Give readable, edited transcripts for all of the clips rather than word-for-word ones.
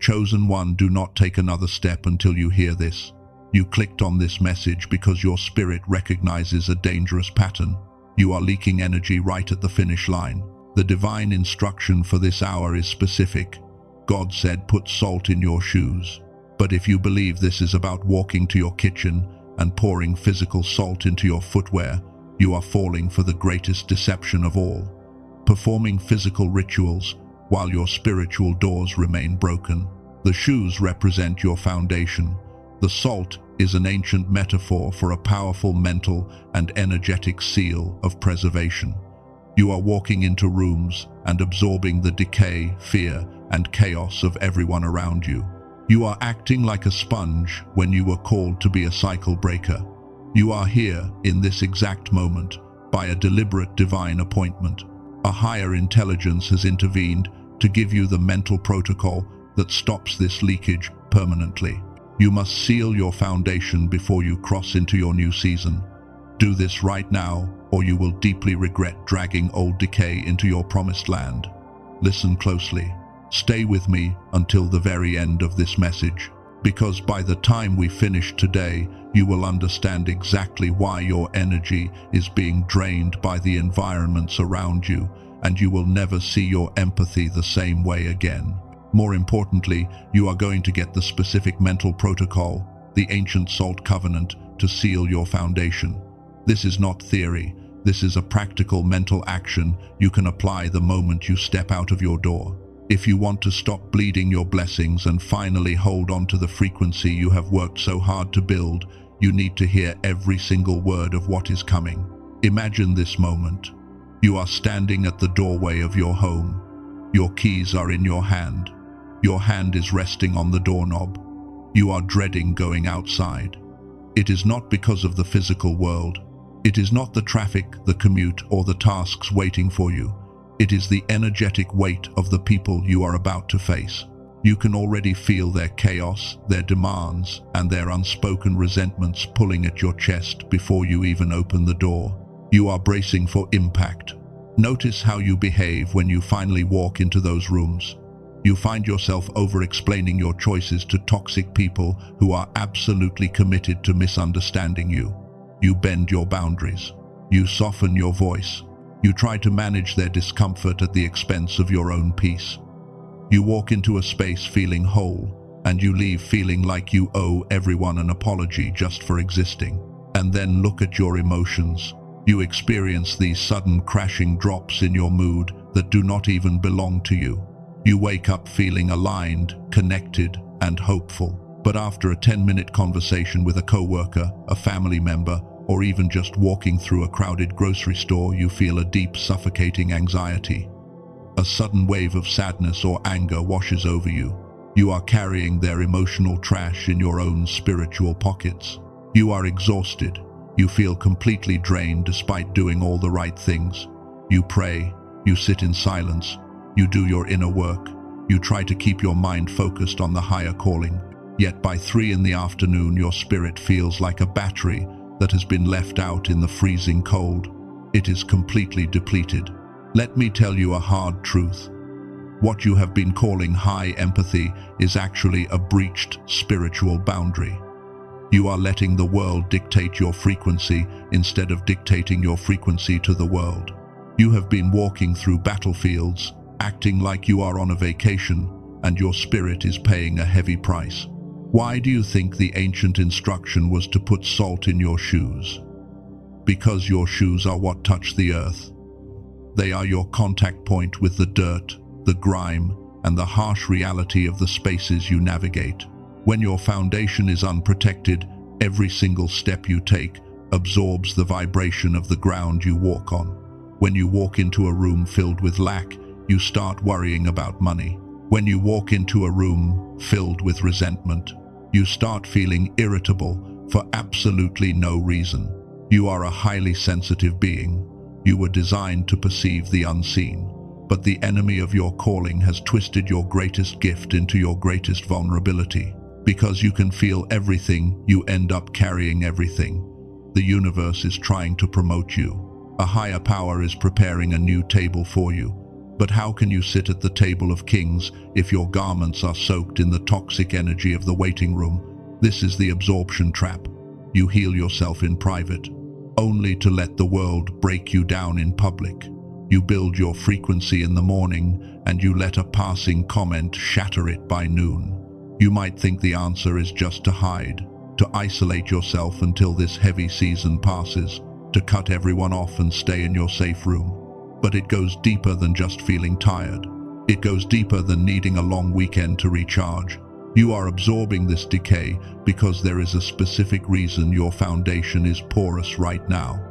Chosen one, do not take another step until you hear this. You clicked on this message because your spirit recognizes a dangerous pattern. You are leaking energy right at the finish line. The divine instruction for this hour is specific. God said, put salt in your shoes. But if you believe this is about walking to your kitchen and pouring physical salt into your footwear, you are falling for the greatest deception of all. Performing physical rituals while your spiritual doors remain broken. The shoes represent your foundation. The salt is an ancient metaphor for a powerful mental and energetic seal of preservation. You are walking into rooms and absorbing the decay, fear, and chaos of everyone around you. You are acting like a sponge when you were called to be a cycle breaker. You are here in this exact moment by a deliberate divine appointment. A higher intelligence has intervened to give you the mental protocol that stops this leakage permanently. You must seal your foundation before you cross into your new season. Do this right now, or you will deeply regret dragging old decay into your promised land. Listen closely. Stay with me until the very end of this message, because by the time we finish today, you will understand exactly why your energy is being drained by the environments around you, and you will never see your empathy the same way again. More importantly, you are going to get the specific mental protocol, the ancient salt covenant, to seal your foundation. This is not theory. This is a practical mental action you can apply the moment you step out of your door. If you want to stop bleeding your blessings and finally hold on to the frequency you have worked so hard to build, you need to hear every single word of what is coming. Imagine this moment. You are standing at the doorway of your home. Your keys are in your hand. Your hand is resting on the doorknob. You are dreading going outside. It is not because of the physical world. It is not the traffic, the commute, or the tasks waiting for you. It is the energetic weight of the people you are about to face. You can already feel their chaos, their demands, and their unspoken resentments pulling at your chest before you even open the door. You are bracing for impact. Notice how you behave when you finally walk into those rooms. You find yourself over-explaining your choices to toxic people who are absolutely committed to misunderstanding you. You bend your boundaries. You soften your voice. You try to manage their discomfort at the expense of your own peace. You walk into a space feeling whole, and you leave feeling like you owe everyone an apology just for existing. And then look at your emotions. You experience these sudden crashing drops in your mood that do not even belong to you. You wake up feeling aligned, connected, and hopeful. But after a 10-minute conversation with a coworker, a family member, or even just walking through a crowded grocery store, you feel a deep, suffocating anxiety. A sudden wave of sadness or anger washes over you. You are carrying their emotional trash in your own spiritual pockets. You are exhausted. You feel completely drained despite doing all the right things. You pray. You sit in silence. You do your inner work. You try to keep your mind focused on the higher calling. Yet by 3 in the afternoon, your spirit feels like a battery that has been left out in the freezing cold. It is completely depleted. Let me tell you a hard truth. What you have been calling high empathy is actually a breached spiritual boundary. You are letting the world dictate your frequency instead of dictating your frequency to the world. You have been walking through battlefields, acting like you are on a vacation, and your spirit is paying a heavy price. Why do you think the ancient instruction was to put salt in your shoes? Because your shoes are what touch the earth. They are your contact point with the dirt, the grime, and the harsh reality of the spaces you navigate. When your foundation is unprotected, every single step you take absorbs the vibration of the ground you walk on. When you walk into a room filled with lack, you start worrying about money. When you walk into a room filled with resentment, you start feeling irritable for absolutely no reason. You are a highly sensitive being. You were designed to perceive the unseen, but the enemy of your calling has twisted your greatest gift into your greatest vulnerability. Because you can feel everything, you end up carrying everything. The universe is trying to promote you. A higher power is preparing a new table for you. But how can you sit at the table of kings if your garments are soaked in the toxic energy of the waiting room? This is the absorption trap. You heal yourself in private, only to let the world break you down in public. You build your frequency in the morning, and you let a passing comment shatter it by noon. You might think the answer is just to hide, to isolate yourself until this heavy season passes, to cut everyone off and stay in your safe room. But it goes deeper than just feeling tired. It goes deeper than needing a long weekend to recharge. You are absorbing this decay because there is a specific reason your foundation is porous right now.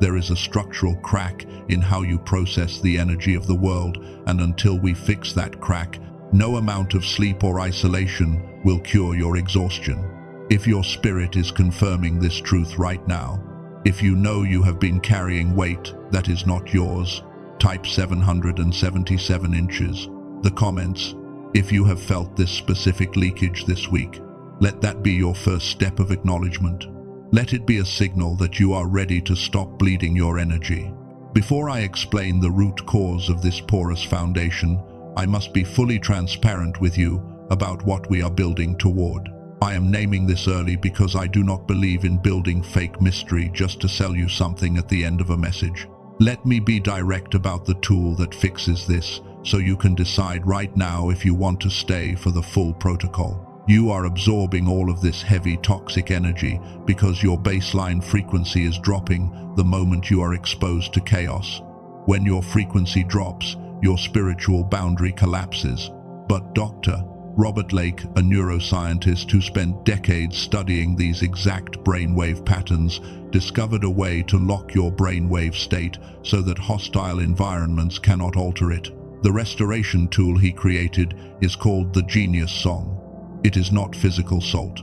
There is a structural crack in how you process the energy of the world, and until we fix that crack, no amount of sleep or isolation will cure your exhaustion. If your spirit is confirming this truth right now, if you know you have been carrying weight that is not yours, type 777 inches. The comments. If you have felt this specific leakage this week, let that be your first step of acknowledgement. Let it be a signal that you are ready to stop bleeding your energy. Before I explain the root cause of this porous foundation, I must be fully transparent with you about what we are building toward. I am naming this early because I do not believe in building fake mystery just to sell you something at the end of a message. Let me be direct about the tool that fixes this, so you can decide right now if you want to stay for the full protocol. You are absorbing all of this heavy toxic energy because your baseline frequency is dropping the moment you are exposed to chaos. When your frequency drops, your spiritual boundary collapses. But Dr. Robert Lake, a neuroscientist who spent decades studying these exact brainwave patterns, discovered a way to lock your brainwave state so that hostile environments cannot alter it. The restoration tool he created is called the Genius Song. It is not physical salt.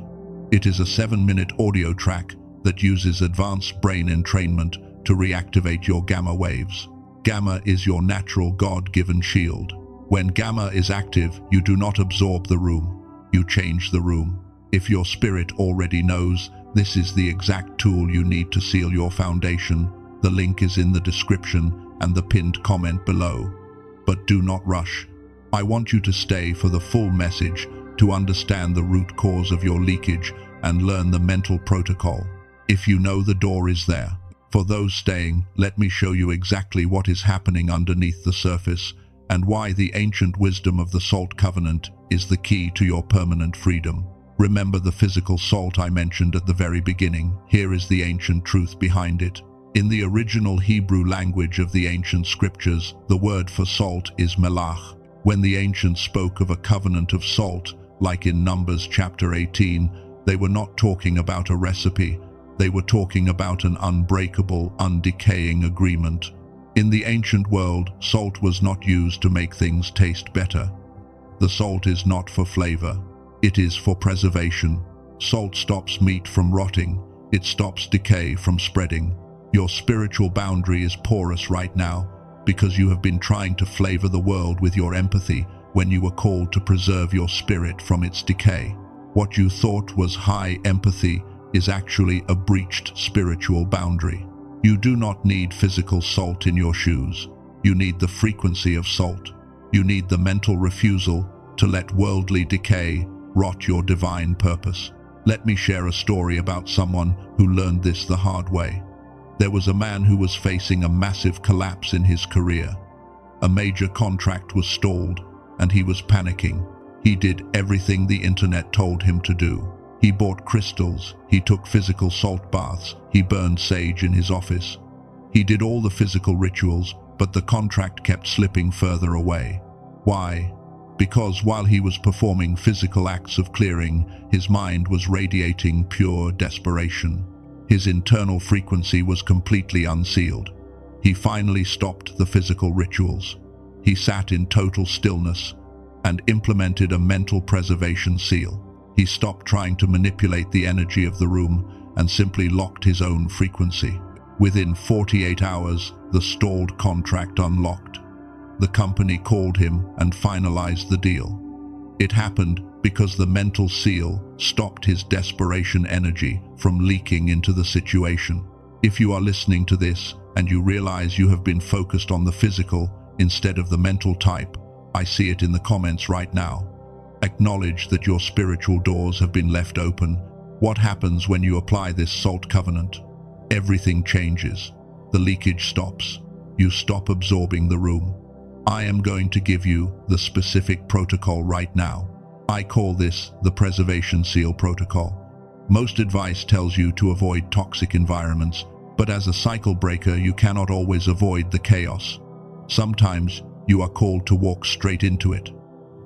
It is a 7-minute audio track that uses advanced brain entrainment to reactivate your gamma waves. Gamma is your natural God-given shield. When gamma is active, you do not absorb the room, you change the room. If your spirit already knows, this is the exact tool you need to seal your foundation. The link is in the description and the pinned comment below. But do not rush. I want you to stay for the full message to understand the root cause of your leakage and learn the mental protocol. If you know the door is there. For those staying, let me show you exactly what is happening underneath the surface and why the ancient wisdom of the salt covenant is the key to your permanent freedom. Remember the physical salt I mentioned at the very beginning. Here is the ancient truth behind it. In the original Hebrew language of the ancient scriptures, the word for salt is melach. When the ancients spoke of a covenant of salt, like in Numbers chapter 18, they were not talking about a recipe. They were talking about an unbreakable, undecaying agreement. In the ancient world, salt was not used to make things taste better. The salt is not for flavor. It is for preservation. Salt stops meat from rotting. It stops decay from spreading. Your spiritual boundary is porous right now because you have been trying to flavor the world with your empathy when you were called to preserve your spirit from its decay. What you thought was high empathy is actually a breached spiritual boundary. You do not need physical salt in your shoes. You need the frequency of salt. You need the mental refusal to let worldly decay rot your divine purpose. Let me share a story about someone who learned this the hard way. There was a man who was facing a massive collapse in his career. A major contract was stalled, and he was panicking. He did everything the internet told him to do. He bought crystals, he took physical salt baths, he burned sage in his office. He did all the physical rituals, but the contract kept slipping further away. Why? Because while he was performing physical acts of clearing, his mind was radiating pure desperation. His internal frequency was completely unsealed. He finally stopped the physical rituals. He sat in total stillness and implemented a mental preservation seal. He stopped trying to manipulate the energy of the room and simply locked his own frequency. Within 48 hours, the stalled contract unlocked. The company called him and finalized the deal. It happened because the mental seal stopped his desperation energy from leaking into the situation. If you are listening to this and you realize you have been focused on the physical instead of the mental type. I see it in the comments right now. Acknowledge that your spiritual doors have been left open. What happens when you apply this salt covenant? Everything changes. The leakage stops. You stop absorbing the room. I am going to give you the specific protocol right now. I call this the preservation seal protocol. Most advice tells you to avoid toxic environments, but as a cycle breaker, you cannot always avoid the chaos. Sometimes you are called to walk straight into it.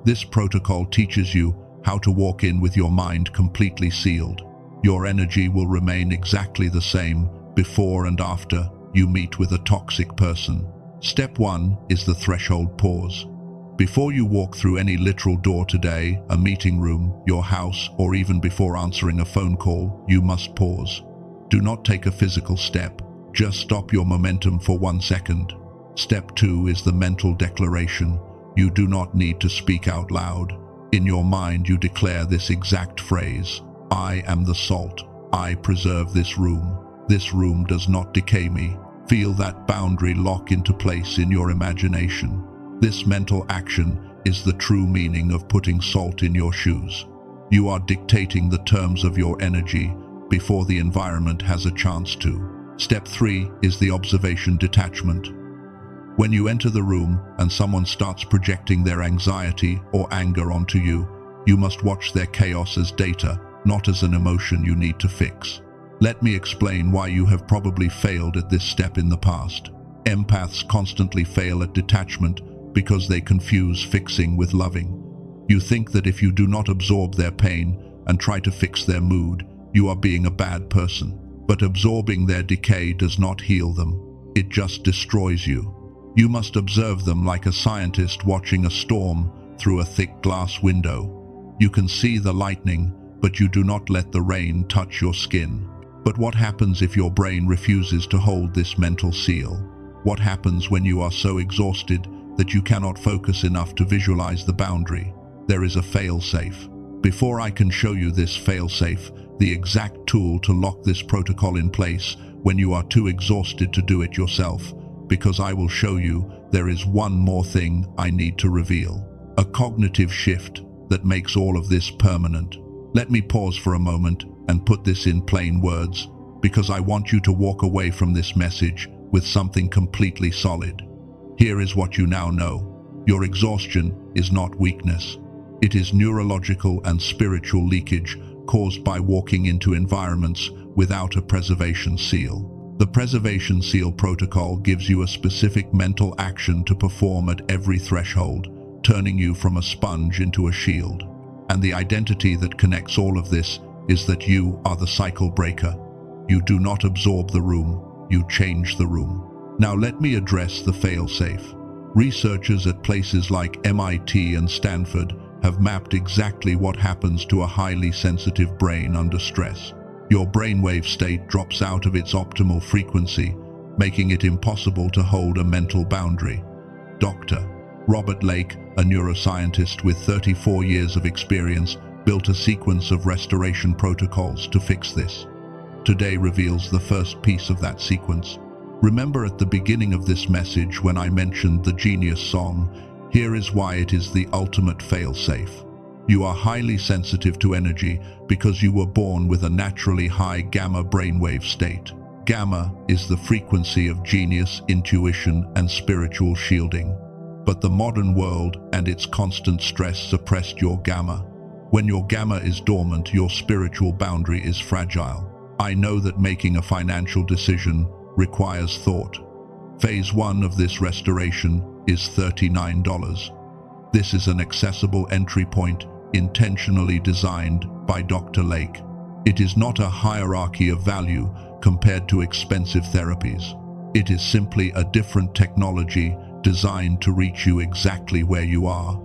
This protocol teaches you how to walk in with your mind completely sealed. Your energy will remain exactly the same before and after you meet with a toxic person. Step 1 is the threshold pause. Before you walk through any literal door today, a meeting room, your house, or even before answering a phone call, you must pause. Do not take a physical step. Just stop your momentum for 1 second. Step 2 is the mental declaration. You do not need to speak out loud. In your mind, you declare this exact phrase: I am the salt. I preserve this room. This room does not decay me. Feel that boundary lock into place in your imagination. This mental action is the true meaning of putting salt in your shoes. You are dictating the terms of your energy before the environment has a chance to. Step 3 is the observation detachment. When you enter the room and someone starts projecting their anxiety or anger onto you, you must watch their chaos as data, not as an emotion you need to fix. Let me explain why you have probably failed at this step in the past. Empaths constantly fail at detachment because they confuse fixing with loving. You think that if you do not absorb their pain and try to fix their mood, you are being a bad person. But absorbing their decay does not heal them. It just destroys you. You must observe them like a scientist watching a storm through a thick glass window. You can see the lightning, but you do not let the rain touch your skin. But what happens if your brain refuses to hold this mental seal? What happens when you are so exhausted that you cannot focus enough to visualize the boundary? There is a fail-safe. Before I can show you this fail-safe, the exact tool to lock this protocol in place when you are too exhausted to do it yourself, because I will show you there is one more thing I need to reveal. A cognitive shift that makes all of this permanent. Let me pause for a moment and put this in plain words, because I want you to walk away from this message with something completely solid. Here is what you now know. Your exhaustion is not weakness. It is neurological and spiritual leakage caused by walking into environments without a preservation seal. The preservation seal protocol gives you a specific mental action to perform at every threshold, turning you from a sponge into a shield. And the identity that connects all of this is that you are the cycle breaker. You do not absorb the room, you change the room. Now let me address the fail-safe. Researchers at places like MIT and Stanford have mapped exactly what happens to a highly sensitive brain under stress. Your brainwave state drops out of its optimal frequency, making it impossible to hold a mental boundary. Dr. Robert Lake, a neuroscientist with 34 years of experience, built a sequence of restoration protocols to fix this. Today reveals the first piece of that sequence. Remember at the beginning of this message when I mentioned the genius song? Here is why it is the ultimate fail-safe. You are highly sensitive to energy because you were born with a naturally high gamma brainwave state. Gamma is the frequency of genius, intuition, and spiritual shielding. But the modern world and its constant stress suppressed your gamma. When your gamma is dormant, your spiritual boundary is fragile. I know that making a financial decision requires thought. Phase 1 of this restoration is $39. This is an accessible entry point intentionally designed by Dr. Lake. It is not a hierarchy of value compared to expensive therapies. It is simply a different technology designed to reach you exactly where you are.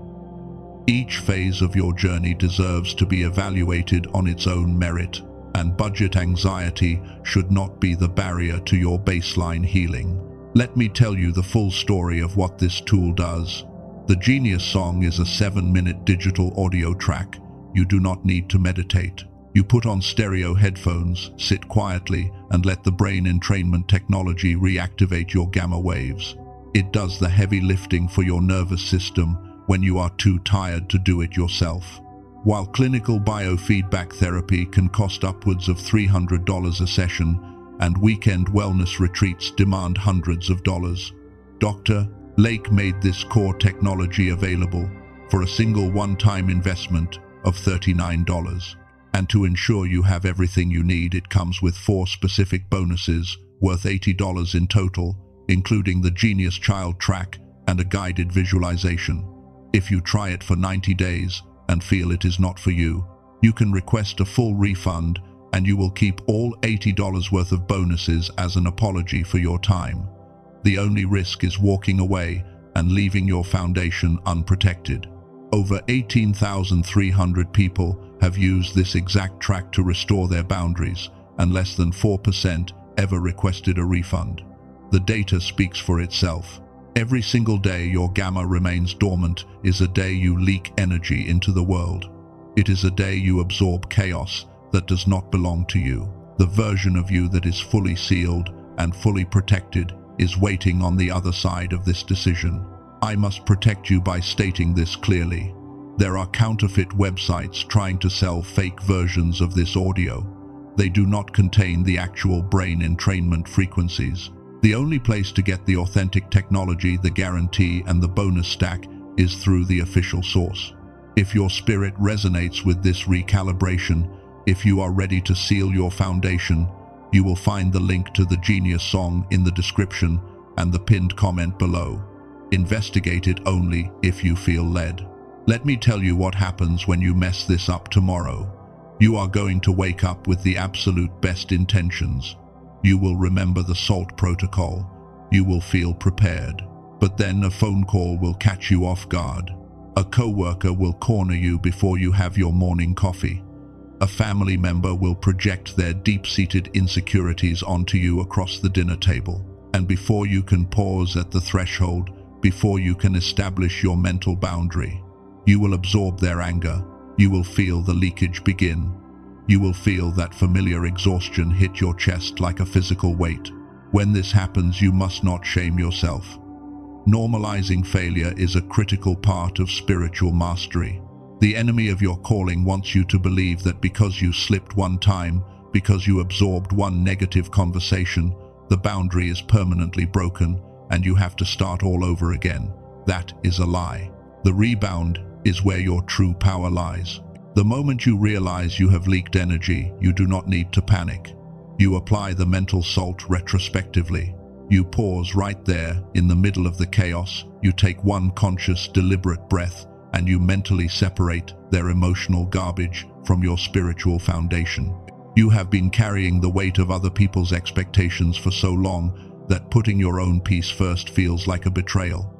Each phase of your journey deserves to be evaluated on its own merit, and budget anxiety should not be the barrier to your baseline healing. Let me tell you the full story of what this tool does. The Genius Song is a 7-minute digital audio track. You do not need to meditate. You put on stereo headphones, sit quietly, and let the brain entrainment technology reactivate your gamma waves. It does the heavy lifting for your nervous system when you are too tired to do it yourself. While clinical biofeedback therapy can cost upwards of $300 a session, and weekend wellness retreats demand hundreds of dollars, Dr. Lake made this core technology available for a single one-time investment of $39. And to ensure you have everything you need, it comes with 4 specific bonuses worth $80 in total, including the Genius Child Track and a guided visualization. If you try it for 90 days and feel it is not for you, you can request a full refund and you will keep all $80 worth of bonuses as an apology for your time. The only risk is walking away and leaving your foundation unprotected. Over 18,300 people have used this exact track to restore their boundaries, and less than 4% ever requested a refund. The data speaks for itself. Every single day your gamma remains dormant is a day you leak energy into the world. It is a day you absorb chaos that does not belong to you. The version of you that is fully sealed and fully protected is waiting on the other side of this decision. I must protect you by stating this clearly. There are counterfeit websites trying to sell fake versions of this audio. They do not contain the actual brain entrainment frequencies. The only place to get the authentic technology, the guarantee, and the bonus stack is through the official source. If your spirit resonates with this recalibration, if you are ready to seal your foundation, you will find the link to the Genius song in the description and the pinned comment below. Investigate it only if you feel led. Let me tell you what happens when you mess this up tomorrow. You are going to wake up with the absolute best intentions. You will remember the SALT protocol. You will feel prepared. But then a phone call will catch you off guard. A coworker will corner you before you have your morning coffee. A family member will project their deep-seated insecurities onto you across the dinner table. And before you can pause at the threshold, before you can establish your mental boundary, you will absorb their anger. You will feel the leakage begin. You will feel that familiar exhaustion hit your chest like a physical weight. When this happens, you must not shame yourself. Normalizing failure is a critical part of spiritual mastery. The enemy of your calling wants you to believe that because you slipped one time, because you absorbed one negative conversation, the boundary is permanently broken and you have to start all over again. That is a lie. The rebound is where your true power lies. The moment you realize you have leaked energy, you do not need to panic. You apply the mental salt retrospectively. You pause right there in the middle of the chaos. You take one conscious, deliberate breath and you mentally separate their emotional garbage from your spiritual foundation. You have been carrying the weight of other people's expectations for so long that putting your own peace first feels like a betrayal.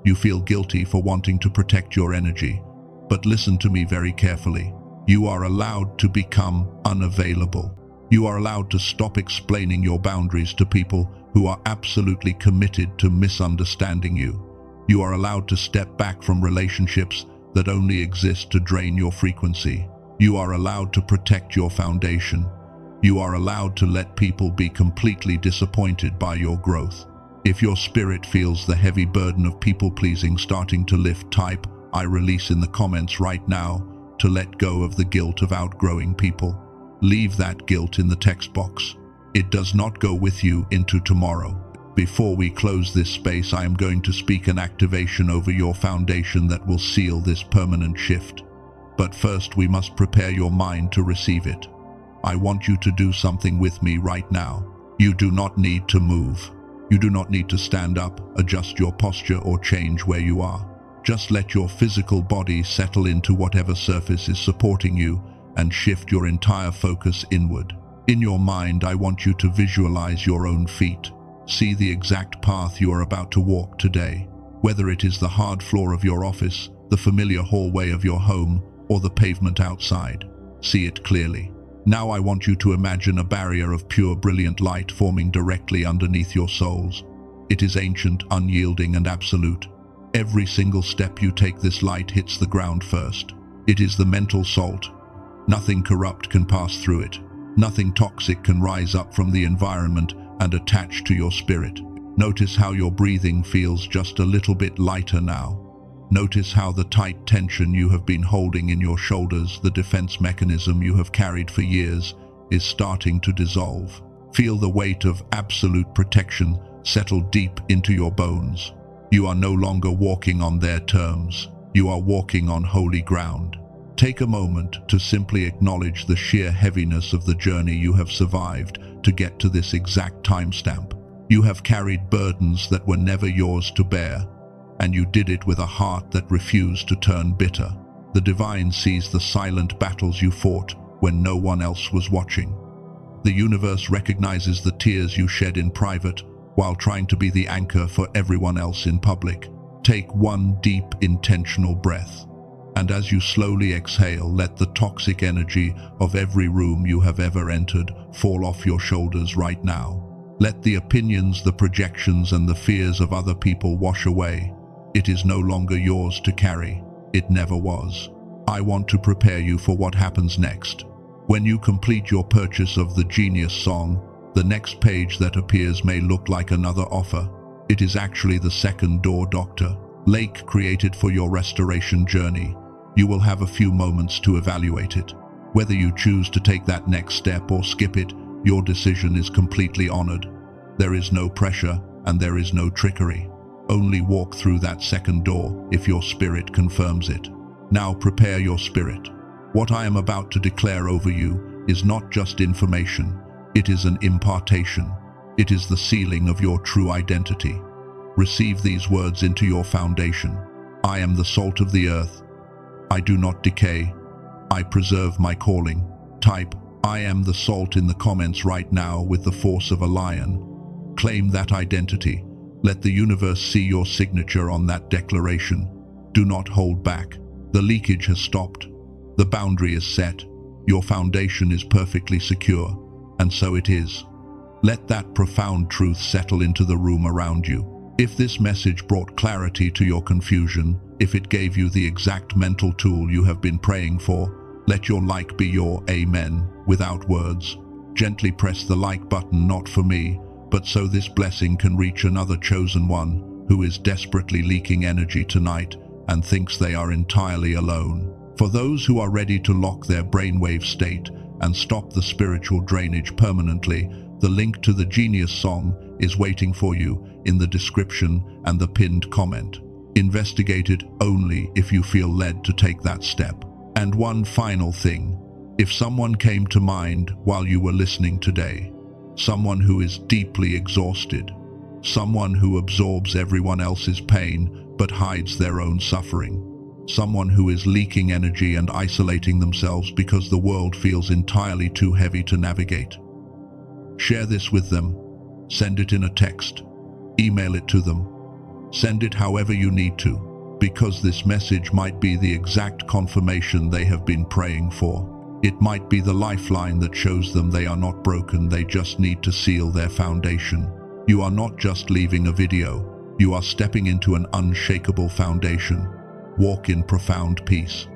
You feel guilty for wanting to protect your energy. But listen to me very carefully. You are allowed to become unavailable. You are allowed to stop explaining your boundaries to people who are absolutely committed to misunderstanding you. You are allowed to step back from relationships that only exist to drain your frequency. You are allowed to protect your foundation. You are allowed to let people be completely disappointed by your growth. If your spirit feels the heavy burden of people-pleasing starting to lift, type "I release" in the comments right now to let go of the guilt of outgrowing people. Leave that guilt in the text box. It does not go with you into tomorrow. Before we close this space, I am going to speak an activation over your foundation that will seal this permanent shift. But first, we must prepare your mind to receive it. I want you to do something with me right now. You do not need to move. You do not need to stand up, adjust your posture, or change where you are. Just let your physical body settle into whatever surface is supporting you and shift your entire focus inward. In your mind, I want you to visualize your own feet. See the exact path you are about to walk today. Whether it is the hard floor of your office, the familiar hallway of your home, or the pavement outside. See it clearly. Now I want you to imagine a barrier of pure, brilliant light forming directly underneath your soles. It is ancient, unyielding, and absolute. Every single step you take, this light hits the ground first. It is the mental salt. Nothing corrupt can pass through it. Nothing toxic can rise up from the environment and attach to your spirit. Notice how your breathing feels just a little bit lighter now. Notice how the tight tension you have been holding in your shoulders, the defense mechanism you have carried for years, is starting to dissolve. Feel the weight of absolute protection settle deep into your bones. You are no longer walking on their terms. You are walking on holy ground. Take a moment to simply acknowledge the sheer heaviness of the journey you have survived to get to this exact timestamp. You have carried burdens that were never yours to bear, and you did it with a heart that refused to turn bitter. The divine sees the silent battles you fought when no one else was watching. The universe recognizes the tears you shed in private while trying to be the anchor for everyone else in public. Take one deep, intentional breath, and as you slowly exhale, let the toxic energy of every room you have ever entered fall off your shoulders right now. Let the opinions, the projections, and the fears of other people wash away. It is no longer yours to carry. It never was. I want to prepare you for what happens next. When you complete your purchase of the Genius Song, the next page that appears may look like another offer. It is actually the second door Dr. Lake created for your restoration journey. You will have a few moments to evaluate it. Whether you choose to take that next step or skip it, your decision is completely honored. There is no pressure and there is no trickery. Only walk through that second door if your spirit confirms it. Now prepare your spirit. What I am about to declare over you is not just information. It is an impartation. It is the sealing of your true identity. Receive these words into your foundation. I am the salt of the earth. I do not decay. I preserve my calling. Type, I am the salt in the comments right now with the force of a lion. Claim that identity. Let the universe see your signature on that declaration. Do not hold back. The leakage has stopped. The boundary is set. Your foundation is perfectly secure. And so it is. Let that profound truth settle into the room around you. If this message brought clarity to your confusion, if it gave you the exact mental tool you have been praying for, let your like be your amen without words. Gently press the like button, not for me, but so this blessing can reach another chosen one who is desperately leaking energy tonight and thinks they are entirely alone. For those who are ready to lock their brainwave state and stop the spiritual drainage permanently, the link to the Genius Song is waiting for you in the description and the pinned comment. Investigate it only if you feel led to take that step. And one final thing, if someone came to mind while you were listening today, someone who is deeply exhausted, someone who absorbs everyone else's pain but hides their own suffering, someone who is leaking energy and isolating themselves because the world feels entirely too heavy to navigate. Share this with them. Send it in a text. Email it to them. Send it however you need to, because this message might be the exact confirmation they have been praying for. It might be the lifeline that shows them they are not broken, they just need to seal their foundation. You are not just leaving a video, you are stepping into an unshakable foundation. Walk in profound peace.